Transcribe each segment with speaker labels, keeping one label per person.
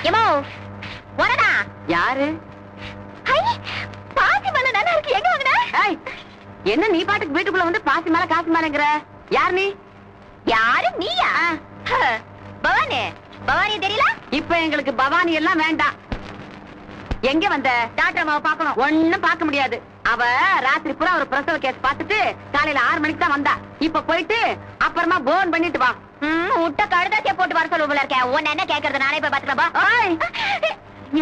Speaker 1: எமோ வரடா. யாரு? பாசி மலை நல்லா இருக்கு, எங்க வாங்குன? என்ன நீ பாட்டுக்கு வீட்டுக்குள்ள வந்து பாசி மலை காசு மலைங்கிற? யார் நீ? யாரு நீயா? பவானி. பவானி தெரியல? இப்ப எங்களுக்கு பவானி எல்லாம் வேண்டாம். எங்க வந்த? டாக்டர் அம்மாவை பாக்கணும். ஒண்ணும் பார்க்க முடியாது. அவ ராத்திரி பூரா ஒரு பிரசவ கேஸ் பார்த்துட்டு காலையில 6 மணிக்கு தான் வந்தா. இப்ப போயிட்டு அப்புறமா போன் பண்ணிட்டு வா. முட்டை கழுதாசிய போட்டு வர சொல்லுவல இருக்க. உன்ன என்ன கேக்குறது? நானே போய் பாத்துக்கபா.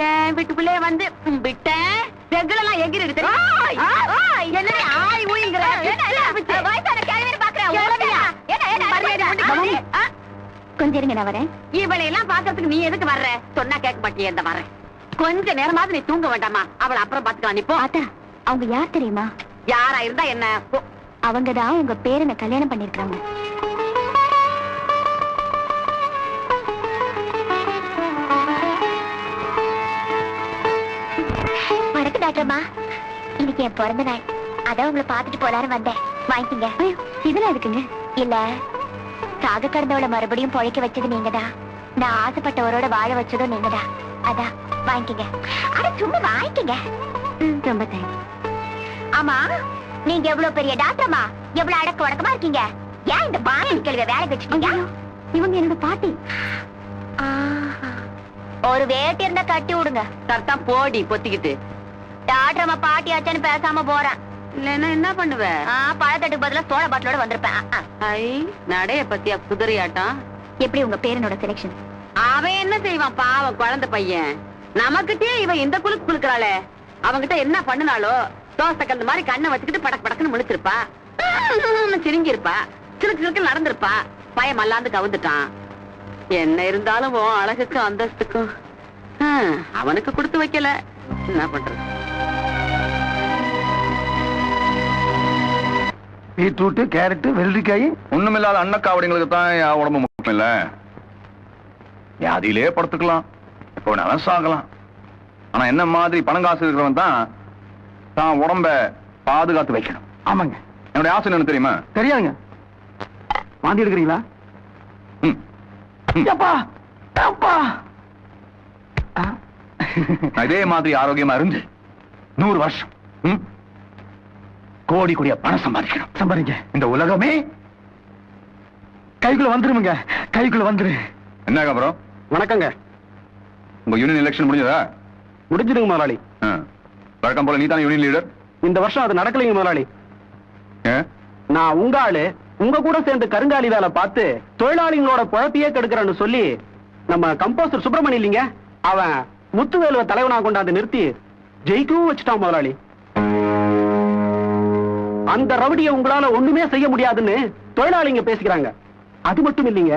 Speaker 1: ஏன் வீட்டுக்குள்ளே வந்து விட்டேன். செகுலெல்லாம் எகிரிடு தெரியுமா? என்ன ஆய் ஊய்ங்கற? வயசான கேள்வி பாக்குறேன். கொஞ்சம் இருங்க, நான் வரேன். இவளை எல்லாம் பாக்கிறதுக்கு நீ எதுக்கு வர்ற? சொன்னா கேட்க மாட்டியே. இந்த வரேன். கொஞ்ச நேரமாவது நீ தூங்க வேண்டாமா? அவளை அப்புறம் பாத்துக்கலாம். நீ போ. அவங்க யார் தெரியுமா? யாரா இருந்தா என்ன? அவங்கதான் உங்க பேரனை கல்யாணம் பண்ணிருக்காங்க. வணக்கம் டாக்டர்மா. இன்னைக்கு என் பிறந்த நாள். அதான் உங்களை பாத்துட்டு போலான்னு வந்தேன். வாங்கிக்கங்க. இதெல்லாம் இருக்குங்க. இல்ல, சாக கடந்தவளை மறுபடியும் பொழைக்க வச்சது நீங்கதான். நான் ஆசைப்பட்டவரோட வாழ வச்சதும் நீங்கதான். அதான் வாங்கிக்கங்க. அட சும்மா வாங்கிக்கங்க. ரொம்ப தேங்க்ஸ். ஆமா, நீங்க எவ்வளவு பெரிய டாக்டர்மா, எவ்வளவு அடக்க வடக்கமா இருக்கீங்க. ஏன் இந்த பாயன் கேள்வி வேலை வச்சுட்டீங்க? இவங்க என்னோட பாட்டி. ஒரு வேட்டி இருந்தா கட்டி விடுங்க. கரெக்டான் போடி பொத்திக்கிட்டு. டாக்டர் அம்மா பாட்டி ஆச்சான்னு பேசாம போறேன். இல்லன்னா என்ன பண்ணுவ? பழத்தட்டுக்கு பதிலா சோழ பாட்டிலோட வந்திருப்பேன். நடைய பத்தியா குதிரையாட்டம். எப்படி உங்க பேரனோட செலக்ஷன்? அவன் என்ன செய்வான் பாவம், குழந்தை பையன். நமக்கிட்டே இவன் இந்த குலுக்கு குலுக்குறாளே. அவங்கிட்ட என்ன பண்ணுனாலோ தோசை கந்த மாதிரி கண்ணை வச்சுக்கிட்டு படக்கு படக்குன்னு முழிச்சிருப்பா. சிரிங்கி இருப்பா. சிறுக்கு சிறுக்கு நடந்திருப்பா. பயம் அல்லாந்து கவுந்துட்டான். என்ன இருந்தாலும் அழகுக்கு அந்தஸ்துக்கும் அவனுக்கு கொடுத்து வைக்கல. என்ன பண்றது?
Speaker 2: பீட்ரூட்டு, கேரட்டு, வெள்ளரிக்காய் ஒண்ணுமில்லாத அன்னக்காவடிங்களுக்கு தான் உடம்பு முக்கியம் இல்ல. அதிலே படுத்துக்கலாம், எப்போ வேணாலும் சாகலாம். ஆனா என்ன மாதிரி பணங்காசு இருக்கிறவன் தான் உடம்ப பாதுகாத்து வைக்கணும். ஆமாங்க. என்னுடைய ஆசை என்ன தெரியுமா? தெரியாதுங்க. வாந்தி எடுக்கிறீங்களா? இதே மாதிரி ஆரோக்கியமா இருந்து 100 வருஷம் கோடி கோடியா பணம் சம்பாதிக்கணும். சம்பாதிங்க. இந்த உலகமே கைக்குள்ள வந்துருமுங்க. கைக்குள்ள வந்துரு. என்ன அப்புறம்? வணக்கங்க. உங்க யூனியன் எலெக்ஷன் முடிஞ்சதா? முடிஞ்சிடுங்க முதலாளி. வழக்கம் போல நீ தானே யூனியன் லீடர். இந்த வருஷம் அது நடக்கலைங்க முதலாளி. நான் உங்க ஆளு உங்க கூட சேர்ந்து கருங்காலி வேலை பார்த்து தொழிலாளிகளோட பொழப்பையே கெடுக்கிறன்னு சொல்லி நம்ம கம்போசர் சுப்பிரமணி இல்லைங்க, அவன் முத்துவேலுவ தலைவனா கொண்டாந்து நிறுத்தி ஜெயிக்கவும் வச்சுட்டான் முதலாளி. அந்த ரவுடியை உங்களால ஒண்ணுமே செய்ய முடியாதுன்னு தொழிலாளிங்க பேசிக்கிறாங்க. அது மட்டும் இல்லைங்க,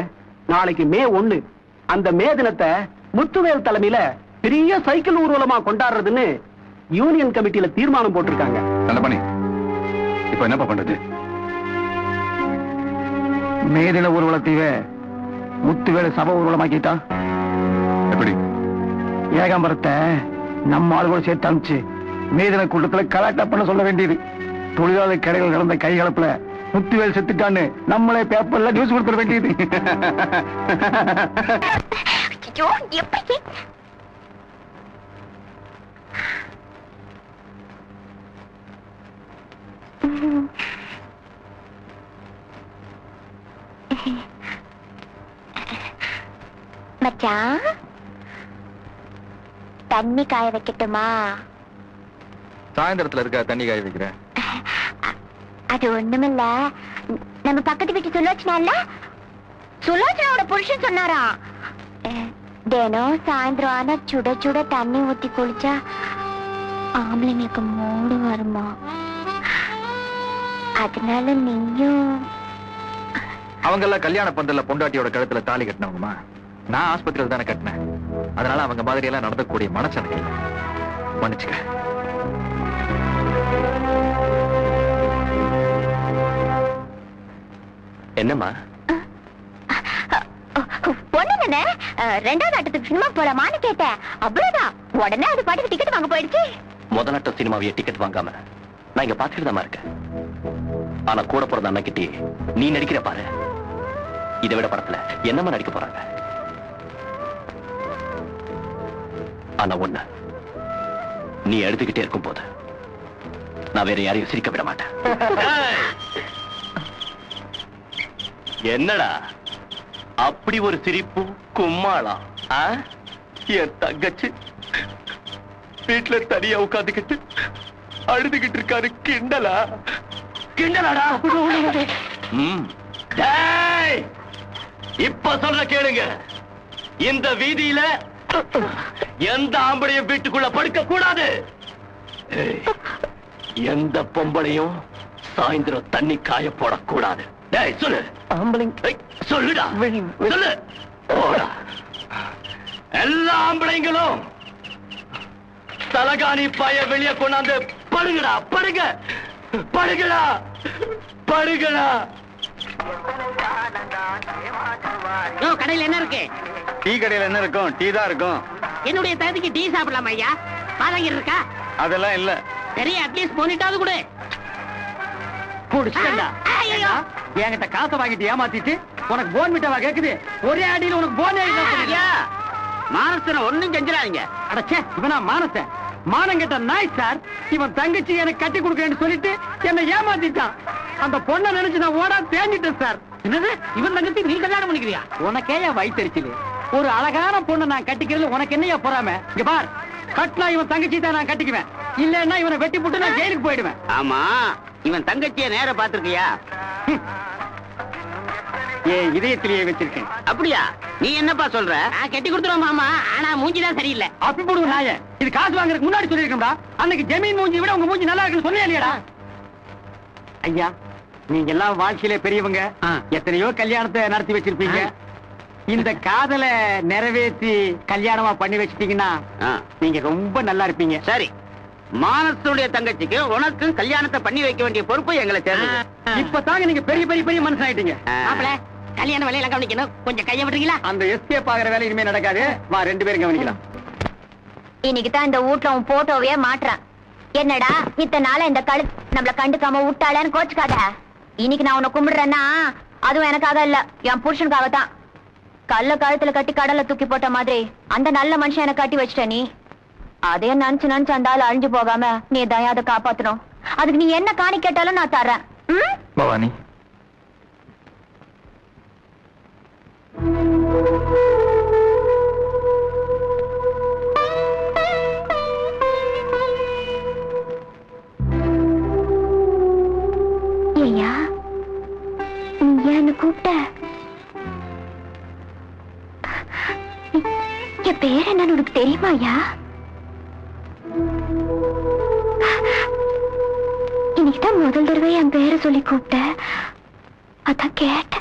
Speaker 2: நாளைக்கு மே 1 அந்த மே தினத்தை முத்துவேல் தலைமையில பெரிய சைக்கிள் ஊர்வலமா கொண்டாடுறதுன்னு யூனியன் கமிட்டியில தீர்மானம் போட்டிருக்காங்க. நல்ல பண்ணி. இப்ப என்னப்பா பண்றது? மே தின ஊர்வலத்தையே முத்துவேல சபை ஊர்வலமாக்கிட்டா எப்படி? ஏகாம்பரத்தை நம்ம ஆளுகளோட சேர்த்து அனுப்பிச்சு மே தின கூட்டத்துல கலாட்டா பண்ண சொல்ல வேண்டியது. தொழிலாளர் கடைகள் கடந்த கைகலப்புல முத்துவேல் செத்துட்டான்னு நம்மளே பேப்பர்ல நியூஸ் கொடுத்துட வேண்டியது.
Speaker 1: மச்சான், தண்ணி காய வைக்கட்டுமா?
Speaker 2: சாயந்தரத்துல இருக்க தண்ணி காய வைக்கிறேன்.
Speaker 1: அது ஒண்ணுமில்ல, நம்ம பக்கத்து வீட்டு சுலோச்சனா சுலோச்சனாவோட புருஷன் சொன்னாரா, தினம் சாயந்தரம் ஆனா சுட சுட தண்ணி ஊத்தி குளிச்சா ஆம்பளைங்களுக்கு மூடு வருமா. அதனால நீயும்.
Speaker 2: அவங்க எல்லாம் கல்யாண பந்தல்ல பொண்டாட்டியோட கழுத்துல தாலி கட்டினவங்கம்மா. நான் ஆஸ்பத்திரியில் தானே கட்டினேன். அதனால அவங்க மாதிரி எல்லாம் நடந்தக்கூடிய மனசனக்கு இல்லை. மன்னிச்சுக்க. என்னம்மா?
Speaker 1: பொண்ணு ரெண்டாவது ஆட்டத்துக்கு சினிமா போலாமான்னு கேட்டேன். அவ்வளவுதான், உடனே அது பாட்டுக்கு டிக்கெட் வாங்க போயிடுச்சு.
Speaker 2: முதல் ஆட்ட சினிமாவையே டிக்கெட் வாங்காம நான் இங்க பாத்துக்கிட்டு தான் இருக்கேன். ஆனா கூட போறது அண்ணா கிட்டே நீ நடிக்கிற பாரு. இதை விட படத்துல என்னமா நடிக்க போறாங்க?
Speaker 3: ஆனா ஒண்ணு, நீ எழுதுகிட்டே இருக்கும் போது நான் வேற யாரையும் சிரிக்க விட மாட்டேன். என்னடா அப்படி ஒரு சிரிப்பு கும்மாளா? என் தங்கச்சி வீட்டுல தனியா உட்காந்துக்கிட்டு அழுதுகிட்டு இருக்காரு. கிண்டலா? கிண்டலாடா? இப்ப சொல்ற கேளுங்க, இந்த வீதியில எந்த ஆம்பளையும் வீட்டுக்குள்ள படுக்க கூடாது. எந்த பொம்பளையும் சாயந்தரம் தண்ணி காய போடக்கூடாது. சொல்லு சொல்லுடா, சொல்லு. எல்லா ஆம்பளைங்களும் தலகாணி பாய வெளியே கொண்டாந்து படுங்கடா, படுங்க, படுங்கடா, படுங்கடா.
Speaker 1: கடையில் என்ன இருக்கு?
Speaker 2: டீ கடையில என்ன இருக்கும்? டீ தான் இருக்கும்.
Speaker 1: என்னுடைய தகுதிக்கு டீ சாப்பிடலாம் ஐயா. பாதங்கர் இருக்கா?
Speaker 2: அதெல்லாம் இல்ல.
Speaker 1: சரி, அட்லீஸ்ட் போனிட்டாவது கூட.
Speaker 2: என்கிட்ட காசை வாங்கிட்டு ஏமாத்திட்டு உனக்கு போன் மிட்டாவா கேக்குது? ஒரே அடியில் உனக்கு போனே
Speaker 1: மானசனை ஒண்ணும் செஞ்சிடாதீங்க.
Speaker 2: அடச்சே, இவனா மானசன்? மானம் கெட்ட நாய் சார். இவன் தங்கச்சி எனக்கு கட்டி கொடுக்கறேன்னு சொல்லிட்டு என்னை ஏமாத்திட்டான். அந்த பொண்ணை நினைச்சு நான் ஓடா தேஞ்சிட்டேன் சார்.
Speaker 1: என்னது, இவன் தங்கச்சி நீ கல்யாணம் பண்ணிக்கிறியா?
Speaker 2: உனக்கே வயிற்றுச்சில ஒரு அழகான பொண்ணை நான் கட்டிக்கிறது உனக்கு என்னையா பொறாம? இங்க பார், கட்டினா இவன் தங்கச்சி தான் நான் கட்டிக்குவேன். இல்லன்னா இவனை வெட்டி போட்டு நான் ஜெயிலுக்கு போயிடுவேன்.
Speaker 1: ஆமா, இவன் தங்கச்சிய நேர பாத்துருக்கியா?
Speaker 2: ஏன் இதயத்திலேயே வச்சிருக்கேன்.
Speaker 1: அப்படியா? நீ என்னப்பா சொல்ற? நான் கட்டி கொடுத்துருவோம் மாமா, ஆனா மூஞ்சிதான் சரியில்லை.
Speaker 2: அப்படி போடுவோம் நாய. இது காசு வாங்குறதுக்கு முன்னாடி சொல்லிருக்கா? அன்னைக்கு ஜமீன் மூஞ்சி விட உங்க மூஞ்சி நல்லா இருக்குன்னு சொன்னியா இல்லையாடா? ஐயா, நீங்க எல்லாம் வாழ்க்கையில பெரியவங்க, எத்தனையோ கல்யாணத்தை நடத்தி வச்சிருப்பீங்க. இந்த காதலை நிறைவேற்றி கல்யாணமா பண்ணி வச்சிட்டீங்கன்னா நீங்க ரொம்ப நல்லா இருப்பீங்க.
Speaker 1: சரி, மானசனுடைய தங்கச்சிக்கு உனக்கும் கல்யாணத்தை பண்ணி வைக்க வேண்டிய பொறுப்பு எங்களை சேர்ந்தது.
Speaker 2: இப்பதாங்க நீங்க பெரிய பெரிய பெரிய மனுஷன் ஆயிட்டீங்க.
Speaker 1: கல்யாண வேலையெல்லாம் கவனிக்கணும், கொஞ்சம் கைய விட்டுறீங்களா?
Speaker 2: அந்த எஸ்கேப் ஆகிற வேலை இனிமே நடக்காது. வா, 2 பேரும் கவனிக்கலாம்.
Speaker 4: இன்னைக்கு தான் இந்த வீட்ல உன் போட்டோவே மாற்றான். என்னடா இத்தனை நாள இந்த கழு நம்மள கண்டுக்காம விட்டாளேன்னு கோச்சுக்காத. இன்னைக்கு நான் உன்னை கும்பிடுறேன்னா அதுவும் எனக்காக இல்ல, என் புருஷனுக்காகத்தான். கல்ல கழுத்துல கட்டி கடல்ல தூக்கி போட்ட மாதிரி அந்த நல்ல மனுஷன் எனக்கு கட்டி வச்சிட்ட. நீ அதே நினைச்சு நினைச்சு அந்த ஆள் அழிஞ்சு போகாம நீ தயா அதை காப்பாத்தணும். அதுக்கு நீ என்ன காணி கேட்டாலும் நான் தர்றேன்.
Speaker 3: பவானி,
Speaker 4: ஐயா, நீ என்ன கூப்பிட்ட? என் பேர் என்னன்னு உனக்கு தெரியுமா ஐயா? இன்னைக்குதான் முதல் தடவை என் பேரை சொல்லி கூப்பிட்ட. அதான் கேட்ட.